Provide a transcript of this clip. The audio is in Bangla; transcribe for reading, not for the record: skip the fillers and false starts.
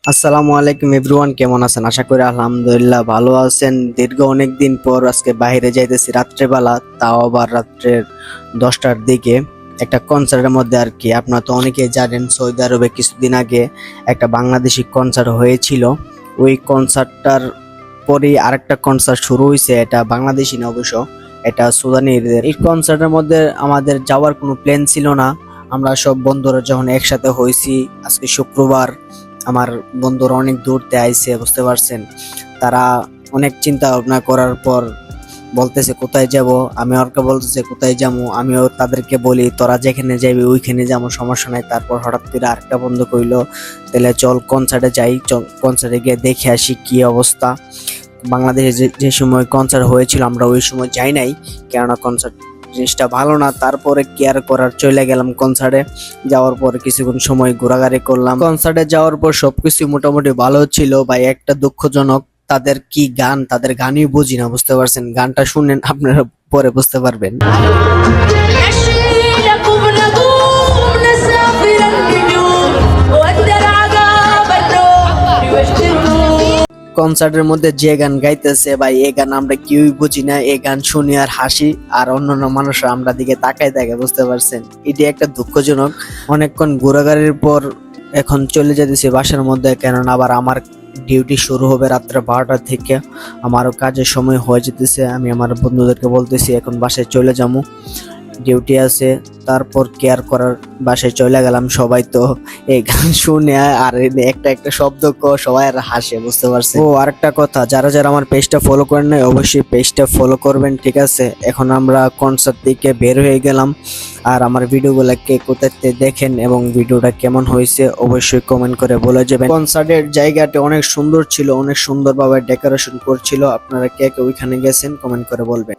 আসসালামু আলাইকুম এভরিওয়ান, কেমন আছেন? আশা করি আলহামদুলিল্লাহ ভালো আছেন। দীর্ঘ অনেক দিন পর আজকে বাইরে যাইতেছি রাত্রেবেলা, তাও আবার রাত্রের 10টার দিকে একটা কনসার্টের মধ্যে আর কি। আপনারা তো অনেকেই জানেন সৌদি আরবে কিছুদিন আগে একটা বাংলাদেশি কনসার্ট হয়েছিল। ওই কনসার্টটার পরেই আরেকটা কনসার্ট শুরু হয়েছে, এটা বাংলাদেশি না অবশ্য, এটা সুদানিদের। এই কনসার্টের মধ্যে আমাদের যাওয়ার কোনো প্ল্যান ছিল না। আমরা সব বন্ধুরা যখন একসাথে হয়েছি, আজকে শুক্রবার, আমার বন্ধুরা অনেক দূরতে আইছে, বুঝতে পারছেন। তারা অনেক চিন্তা ভাবনা করার পর বলতেছে কোথায় যাব, আমি ওরকে বলতেছে কোথায় যাবো, আমিও তাদেরকে বলি তোরা যেখানে যাবি ওইখানে যাবো, সমস্যা নাই। তারপর হঠাৎ করে আরেকটা বন্ধু কইলো তাহলে চল কনসার্টে যাই, কনসার্টে গিয়ে দেখে আসি কি অবস্থা। বাংলাদেশে যে সময় কনসার্ট হয়েছিল আমরা ওই সময় যাই নাই, কেননা কনসার্ট জিনিসটা ভালো না। তারপরে কেয়ার করার চলে গেলাম কনসার্টে। যাওয়ার পর কিছুক্ষণ সময় ঘোরাঘুরি করলাম। কনসার্টে যাওয়ার পর সবকিছু মোটামুটি ভালো ছিল ভাই। একটা দুঃখজনক, তাদের কি গান, তাদের গানই বুঝি না, বুঝতে পারছেন। গানটা শুনেন, আপনারা পরে বুঝতে পারবেন। نشيلكم نقوم نسافر النجوم وأقدر عقاب النوم يوشترون কনসার্টের মধ্যে যে গান গাইতেছে ভাই, এই গান আমরা কেউই বুঝি না। এই গান শুনি আর হাসি, আর অন্যান্য মানুষরা আমরা দিকে তাকায় থাকে, বুঝতে পারছেন। এটি একটা দুঃখজনক। অনেকক্ষণ ঘোরাঘুরির পর এখন চলে যেতেছি বাসার মধ্যে, কেননা আবার আমার ডিউটি শুরু হবে রাত্রে 12টা থেকে। আমারও কাজের সময় হয়ে যেতেছে। আমি আমার বন্ধুদেরকে বলতেছি এখন বাসায় চলে যাবো, ডিউটি আছে। তারপর কেয়ার করার বাসায় চলে গেলাম। সবাই তো এই গান শুনে আর একটা একটা শব্দ সবাই আর হাসে, বুঝতে পারছে। ও আরেকটা কথা, যারা যারা আমার পেজটা ফলো করেন নাই অবশ্যই পেজটা ফলো করবেন, ঠিক আছে। এখন আমরা কনসার্ট থেকে বের হয়ে গেলাম। আর আমার ভিডিওগুলো কে কোথায় দেখেন এবং ভিডিওটা কেমন হয়েছে অবশ্যই কমেন্ট করে বলে যাবেন। কনসার্টের জায়গাটা অনেক সুন্দর ছিল, অনেক সুন্দরভাবে ডেকোরেশন করছিল। আপনারা কে কে ওইখানে গেছেন কমেন্ট করে বলবেন।